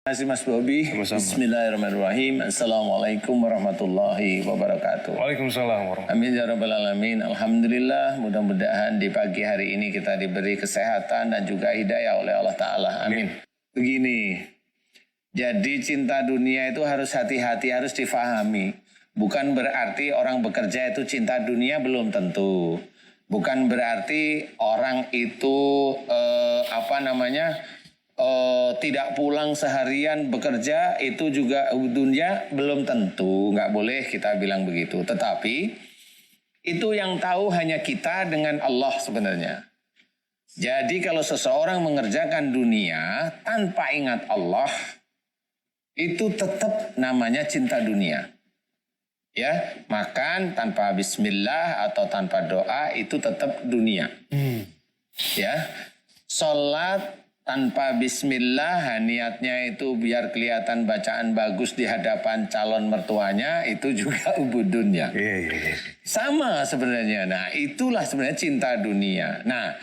Terima kasih Mas Bobi. Bismillahirrahmanirrahim. Assalamualaikum warahmatullahi wabarakatuh. Waalaikumsalam warahmatullahi wabarakatuh. Amin ya rabbal alamin. Alhamdulillah, mudah-mudahan di pagi hari ini kita diberi kesehatan dan juga hidayah oleh Allah Ta'ala. Amin. Begini, jadi cinta dunia itu harus hati-hati, harus difahami. Bukan berarti orang bekerja itu cinta dunia, belum tentu. Bukan berarti orang itu tidak pulang seharian bekerja itu juga dunia, belum tentu. Nggak boleh kita bilang begitu. Tetapi itu yang tahu hanya kita dengan Allah sebenarnya. Jadi kalau seseorang mengerjakan dunia tanpa ingat Allah, itu tetap namanya cinta dunia. Ya, makan tanpa bismillah atau tanpa doa itu tetap dunia. Ya, sholat tanpa bismillah, niatnya itu biar kelihatan bacaan bagus di hadapan calon mertuanya, itu juga ubud dunia. Sama sebenarnya. Nah, itulah sebenarnya cinta dunia. Nah,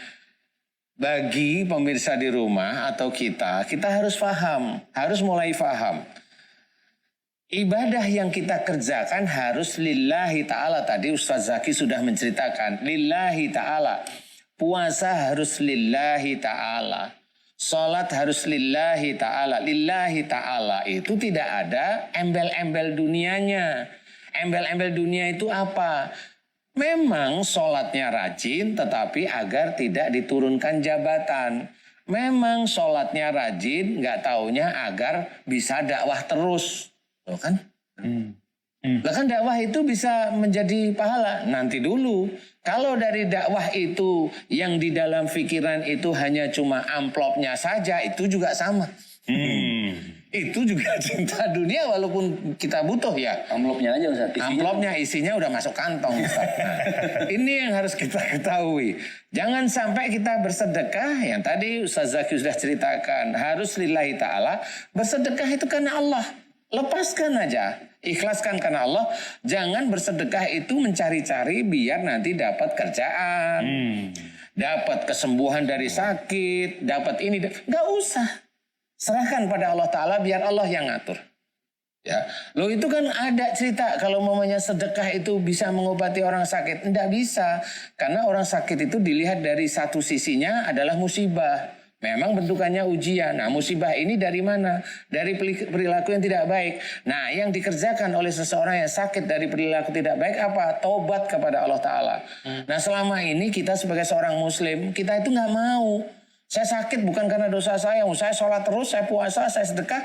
bagi pemirsa di rumah atau kita harus paham, harus mulai paham. Ibadah yang kita kerjakan harus lillahi ta'ala. Tadi Ustaz Zaki sudah menceritakan. Lillahi ta'ala. Puasa harus lillahi ta'ala. Salat harus lillahi ta'ala. Lillahi ta'ala itu tidak ada embel-embel dunianya. Embel-embel dunia itu apa? Memang salatnya rajin tetapi agar tidak diturunkan jabatan. Memang salatnya rajin nggak taunya agar bisa dakwah terus. Loh kan? Bahkan dakwah itu bisa menjadi pahala. Nanti dulu. Kalau dari dakwah itu yang di dalam pikiran itu hanya cuma amplopnya saja, itu juga sama. Itu juga cinta dunia walaupun kita butuh ya. Amplopnya aja Ustaz. Amplopnya isinya udah masuk kantong Ustaz. Nah, ini yang harus kita ketahui. Jangan sampai kita bersedekah, yang tadi Ustaz Zaki sudah ceritakan, harus lillahi ta'ala. Bersedekah itu karena Allah. Lepaskan aja, ikhlaskan karena Allah. Jangan bersedekah itu mencari-cari biar nanti dapat kerjaan, dapat kesembuhan dari sakit, dapat ini. Gak usah, serahkan pada Allah Ta'ala biar Allah yang ngatur. Ya, lo itu kan ada cerita kalau mamanya sedekah itu bisa mengobati orang sakit. Tidak bisa, karena orang sakit itu dilihat dari satu sisinya adalah musibah. Memang bentukannya ujian. Nah, musibah ini dari mana? Dari perilaku yang tidak baik. Nah, yang dikerjakan oleh seseorang yang sakit dari perilaku tidak baik apa? Tobat kepada Allah Ta'ala. Nah, selama ini kita sebagai seorang muslim, kita itu nggak mau. Saya sakit bukan karena dosa saya sholat terus, saya puasa, saya sedekah.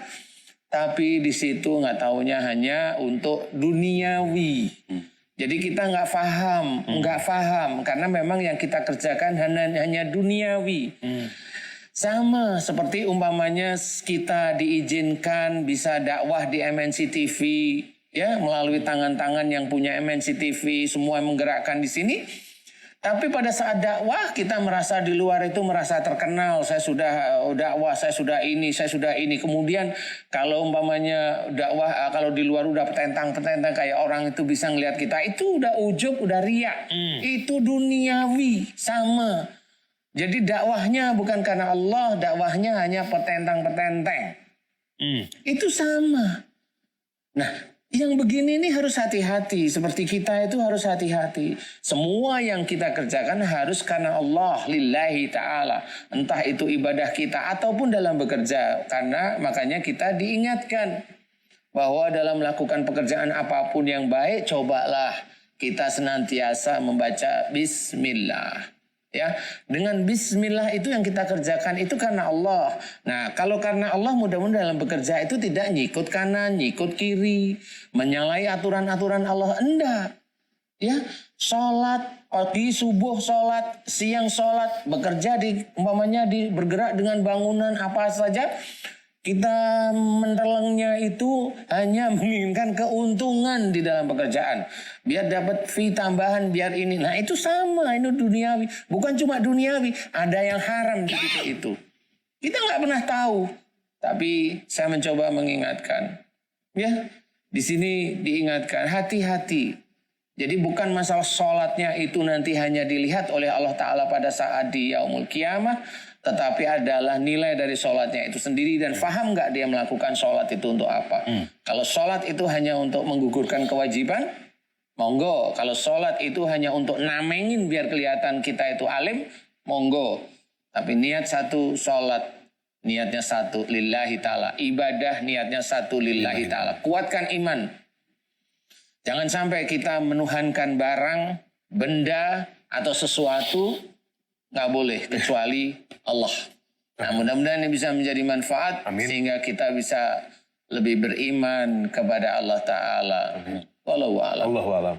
Tapi di situ nggak taunya hanya untuk duniawi. Jadi kita nggak paham. Karena memang yang kita kerjakan hanya duniawi. Sama seperti umpamanya kita diizinkan bisa dakwah di MNC TV, ya, melalui tangan-tangan yang punya MNC TV, semua menggerakkan di sini. Tapi pada saat dakwah kita merasa di luar itu merasa terkenal, saya sudah dakwah, saya sudah ini. Kemudian kalau umpamanya dakwah, kalau di luar udah petentang-petentang kayak orang itu bisa ngelihat kita, itu udah ujub, udah riak. Itu duniawi, sama. Jadi dakwahnya bukan karena Allah, dakwahnya hanya petentang-petenteng. Itu sama. Nah, yang begini ini harus hati-hati. Seperti kita itu harus hati-hati. Semua yang kita kerjakan harus karena Allah, lillahi ta'ala. Entah itu ibadah kita ataupun dalam bekerja. Karena makanya kita diingatkan bahwa dalam melakukan pekerjaan apapun yang baik, cobalah kita senantiasa membaca bismillah. Ya, dengan bismillah itu yang kita kerjakan itu karena Allah. Nah, kalau karena Allah mudah-mudahan dalam bekerja itu tidak nyikut kanan, nyikut kiri, menyalahi aturan-aturan Allah. Enggak. Ya, sholat pagi subuh sholat, siang sholat, bekerja bergerak dengan bangunan apa saja. Kita mentelengnya itu hanya menginginkan keuntungan di dalam pekerjaan. Biar dapat fee tambahan, biar ini. Nah, itu sama, ini duniawi. Bukan cuma duniawi, ada yang haram di itu. Kita nggak pernah tahu. Tapi saya mencoba mengingatkan. Ya, di sini diingatkan, hati-hati. Jadi bukan masalah sholatnya itu nanti hanya dilihat oleh Allah Ta'ala pada saat di yaumul qiyamah. tetapi adalah nilai dari sholatnya itu sendiri dan paham nggak dia melakukan sholat itu untuk apa. Kalau sholat itu hanya untuk menggugurkan kewajiban, monggo. Kalau sholat itu hanya untuk namengin biar kelihatan kita itu alim, monggo. Tapi niat satu sholat, niatnya satu lillahi ta'ala. Ibadah niatnya satu lillahi ta'ala. Kuatkan iman. Jangan sampai kita menuhankan barang, benda, atau sesuatu. Nggak boleh kecuali Allah. Nah, mudah-mudahan ini bisa menjadi manfaat. Amin. Sehingga kita bisa lebih beriman kepada Allah Ta'ala. Wallahu a'lam. Allahu a'lam.